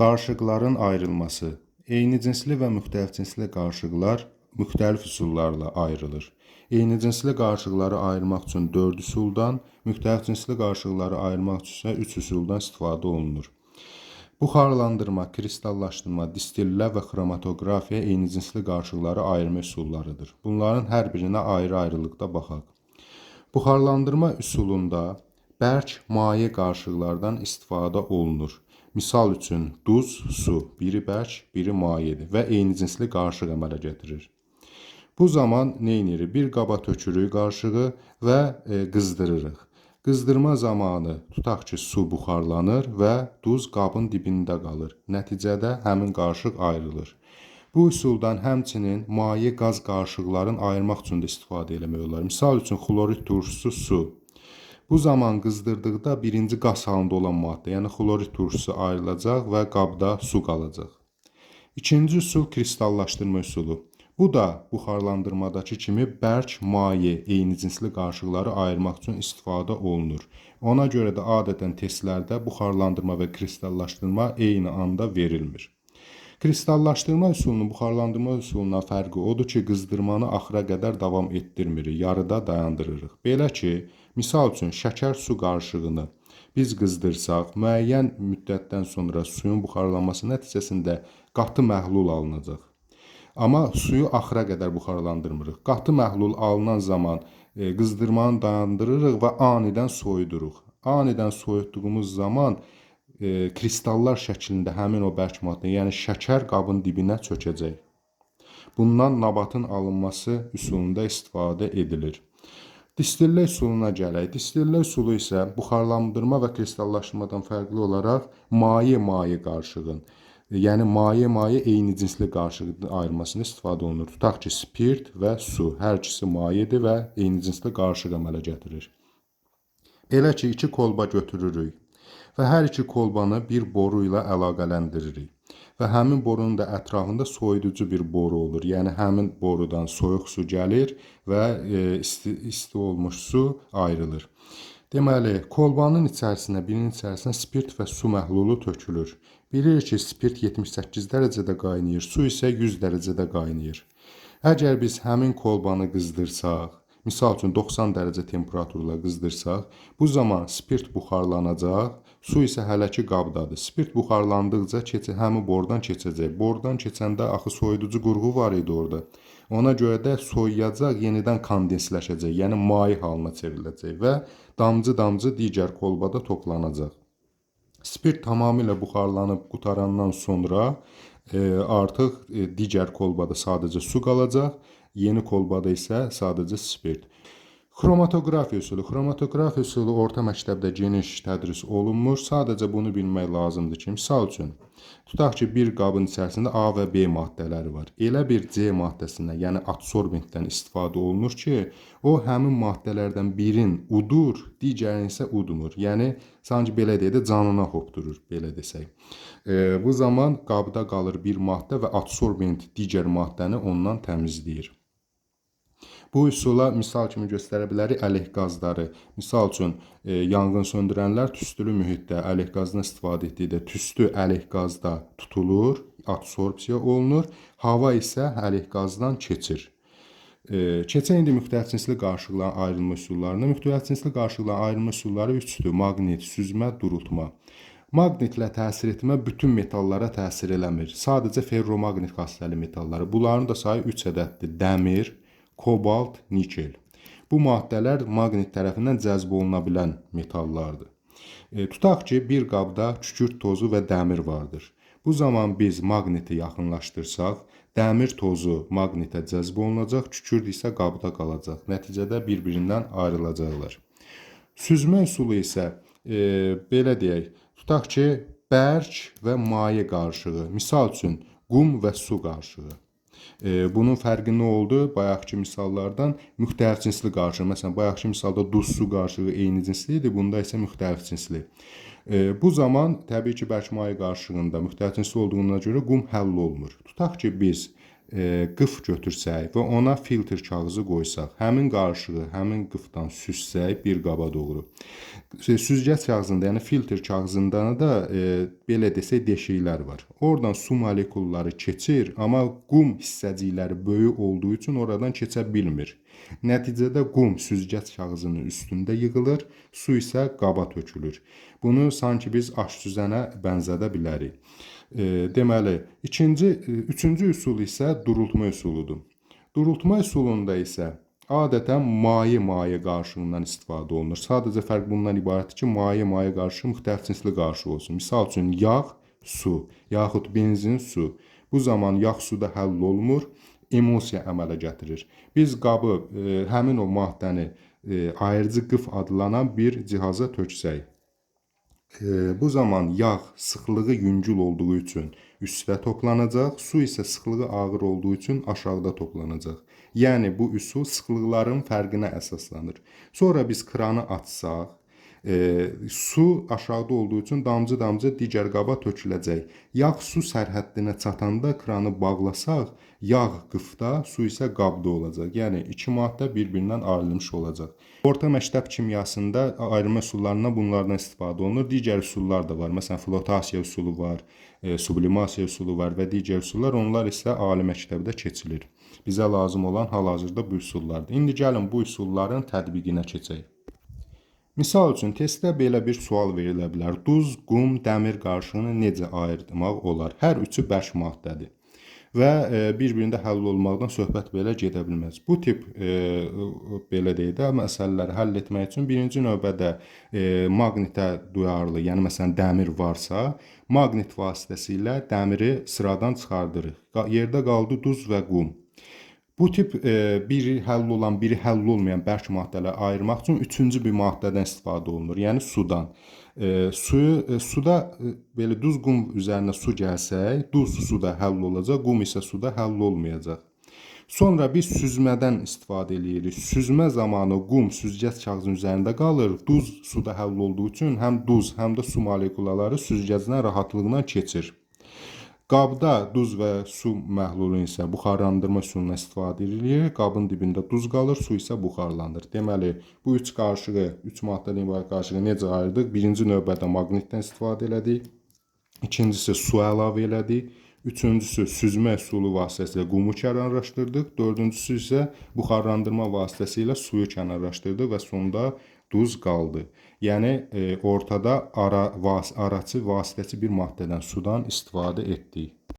Qarışıqların ayrılması. Eyni cinsli və müxtəlif cinsli qarışıqlar müxtəlif üsullarla ayrılır. Eyni cinsli qarışıqları ayırmaq üçün 4 üsuldan, müxtəlif cinsli qarışıqları ayırmaq üçün isə 3 üsuldan istifadə olunur. Buxarlandırma, kristallaşdırma, distillə və xromatoqrafiya eyni cinsli qarışıqları ayırma üsullarıdır. Bunların hər birinə ayrı-ayrılıqda baxaq. Buxarlandırma üsulunda bərk maye qarışıqlardan istifadə olunur. Misal üçün duz, su, biri bərk, biri mayedir və eyni cinsli qarışıq əmələ gətirir. Bu zaman nə edirik? Bir qaba tökürük qarışığı və qızdırırıq. Qızdırma zamanı tutaq ki, su buxarlanır və duz qabın dibində qalır. Nəticədə həmin qarışıq ayrılır. Bu üsuldan həmçinin maye qaz qarışıqların ayırmaq üçün də istifadə etmək olar. Misal üçün xlorid turşusu su. Bu zaman qızdırdıqda birinci qaz halında olan maddə, yəni xlorid turşusu ayrılacaq və qabda su qalacaq. İkinci üsul kristallaşdırma üsulu. Bu da buxarlandırmadakı kimi bərk maye eyni cinsli qarışıqları ayırmaq üçün istifadə olunur. Ona görə də adətən testlərdə buxarlandırma və kristallaşdırma eyni anda verilmir. Kristallaşdırma üsulunun buxarlandırma üsulundan fərqi odur ki, qızdırmanı axıra qədər davam etdirmirik, yarıda dayandırırıq. Belə ki, misal üçün şəkər su qarışığını biz qızdırsaq, müəyyən müddətdən sonra suyun buxarlanması nəticəsində qatı məhlul alınacaq. Amma suyu axıra qədər buxarlandırmırıq. Qatı məhlul alınan zaman qızdırmanı dayandırırıq və anidən soyuduruq. Anidən soyutduğumuz zaman kristallar şəklində həmin o bərk maddə, yəni şəkər qabın dibinə çökəcək. Bundan nabatın alınması üsulunda istifadə edilir. Distillə üsuluna gələk. Distillə üsulu isə buxarlandırma və kristallaşdırmadan fərqli olaraq maye-maye qarışığın, yəni maye-maye eyni cinsli qarışığın ayırmasına istifadə olunur. Tutaq ki, spirt və su, hər ikisi mayedir və eyni cinsli qarışıq əmələ gətirir. Elə ki, 2 kolba götürürük və hər iki kolbanı bir boru ilə əlaqələndiririk. Və həmin borunun da ətrafında soyuducu bir boru olur. Yəni həmin borudan soyuq su gəlir və isti olmuş su ayrılır. Deməli, kolbanın birinin içərisinə spirt və su məhlulu tökülür. Bilirik ki, spirt 78 dərəcədə qaynayır, su isə 100 dərəcədə qaynayır. Əgər biz həmin kolbanı qızdırsaq, misal üçün 90 dərəcə temperaturla qızdırsaq, bu zaman spirt buxarlanacaq, su isə hələ ki qabdadır. Spirt buxarlandıqca həmin borudan keçəcək. Borudan keçəndə axı soyuducu qurğu var idi orada. Ona görə də soyuyacaq, yenidən kondensləşəcək, yəni maye halına çevriləcək və damcı-damcı digər kolbada toplanacaq. Spirt tamamilə buxarlanıb qutarandan sonra artıq digər kolbada sadəcə su qalacaq, yeni kolbada isə sadəcə spirt. Xromatoqrafiya üsulu. Xromatoqrafiya üsulu orta məktəbdə geniş tədris olunmur. Sadəcə bunu bilmək lazımdır ki, misal üçün, tutaq ki, bir qabın içərisində A və B maddələri var. Elə bir C maddəsindən, yəni adsorbentdən istifadə olunur ki, o həmin maddələrdən birin udur, digərini isə udmur. Yəni, sanki belə deyək də canına hopdurur, belə desək. Bu zaman qabda qalır bir maddə və adsorbent digər maddəni ondan təmizləyir. Bu üsula misal kimi göstərə bilərik əleyh qazları. Misal üçün, yanğın söndürənlər tüstülü mühitdə əleyh qazından istifadə etdikdə tüstü əleyh qazda tutulur, adsorpsiya olunur, hava isə əleyh qazdan keçir. Keçək indi müxtəlif cinsli qarışıqların ayrılma üsullarına. Müxtəlif cinsli qarışıqların ayrılma üsulları 3-dür. Maqnit, süzmə, durutma. Maqnitlə təsir etmə bütün metallara təsir eləmir. Sadəcə ferromaqnit xassəli metalları. Bunların da sayı 3 ədəddir. Dəmir, kobalt, nikel. Bu maddələr maqnit tərəfindən cəzb oluna bilən metallardır. Tutaq ki, bir qabda kükürt tozu və dəmir vardır. Bu zaman biz maqniti yaxınlaşdırsaq, dəmir tozu maqnitə cəzb olunacaq, kükürt isə qabda qalacaq. Nəticədə bir-birindən ayrılacaqlar. Süzmə üsulu isə belə deyək, tutaq ki, bərk və maye qarışığı, misal üçün qum və su qarışığı. Bunun fərqi nə oldu? Bayaqki misallardan müxtəlif cinsli qarışıq. Məsələn, bayaqki misalda duz-su qarışığı eyni cinsli idi, bunda isə müxtəlif cinsli. Bu zaman təbii ki, bərk maye qarışığında müxtəlif cinsli olduğuna görə qum həll olmur. Tutaq ki, biz qıf götürsək və ona filtr kağızı qoysaq, həmin qarışığı həmin qıfdan süzsək bir qaba doğru. Süzgəc kağızında, yəni filtr kağızında da belə desək deşiklər var. Oradan su molekulları keçir, amma qum hissəcikləri böyük olduğu üçün oradan keçə bilmir. Nəticədə qum süzgəc kağızının üstündə yığılır, su isə qaba tökülür. Bunu sanki biz aş süzənə bənzədə bilərik. Deməli, üçüncü üsul isə durultma üsuludur. Durultma üsulunda isə adətən maye qarışığından istifadə olunur. Sadəcə fərq bundan ibarətdir ki, maye qarışığı müxtəlif cinsli qarışıq olsun. Misal üçün, yağ, su, yaxud benzin, su. Bu zaman yağ suda həll olmur, emulsiya əmələ gətirir. Biz qabı, həmin o maddəni ayırıcı qıf adlanan bir cihaza töksək, bu zaman yağ sıxlığı yüngül olduğu üçün üstdə toplanacaq, su isə sıxlığı ağır olduğu üçün aşağıda toplanacaq. Yəni bu üsul sıxlıqların fərqinə əsaslanır. Sonra biz kranı açsaq, su aşağıda olduğu üçün damcı digər qaba töküləcək. Yağ su sərhəddinə çatanda kranı bağlasaq, yağ qıfda, su isə qabda olacaq. Yəni iki maddə bir-birindən ayrılmış olacaq. Orta məktəb kimyasında ayırma üsullarından bunlardan istifadə olunur. Digər üsullar da var. Məsələn, flotasiya üsulu var, sublimasiya üsulu var və digər üsullar. Onlar isə ali məktəbdə keçilir. Bizə lazım olan hal-hazırda bu üsullardır. İndi gəlin bu üsulların tətbiqinə keçək. Misal üçün, testdə belə bir sual verilə bilər. Duz, qum, dəmir qarışığını necə ayırmaq olar? Hər üçü bərk maddədir və bir-birində həll olmaqdan söhbət belə gedə bilməz. Bu tip belə deyək də, məsələləri həll etmək üçün birinci növbədə maqnitə duyarlı, yəni məsələn dəmir varsa, maqnit vasitəsilə dəmiri sıradan çıxardırıq. Yerdə qaldı duz və qum. Bu tip biri həll olan, biri həll olmayan bərk maddələri ayırmaq üçün üçüncü bir maddədən istifadə olunur, yəni sudan. Suda belə duz qum üzərinə su gəlsək, duz suda həll olacaq, qum isə suda həll olmayacaq. Sonra biz süzmədən istifadə edirik. Süzmə zamanı qum süzgəc kağızının üzərində qalır, duz suda həll olduğu üçün həm duz, həm də su molekulaları süzgəcdən rahatlıqla keçir. Qabda duz və su məhlulu isə buxarlandırma üsulundan istifadə edilir. Qabın dibində duz qalır, su isə buxarlanır. Deməli, bu üç maddədən ibarət qarışığı necə ayırdıq? Birinci növbədə maqnitdən istifadə elədik. İkincisi su əlavə elədik. Üçüncüsü süzmə üsulu vasitəsilə qumu kənarlaşdırdıq. Dördüncüsü isə buxarlandırma vasitəsilə suyu kənarlaşdırdıq və sonda duz qaldı. Yəni ortada araçı vasitəçi bir maddədən, sudan istifadə etdik.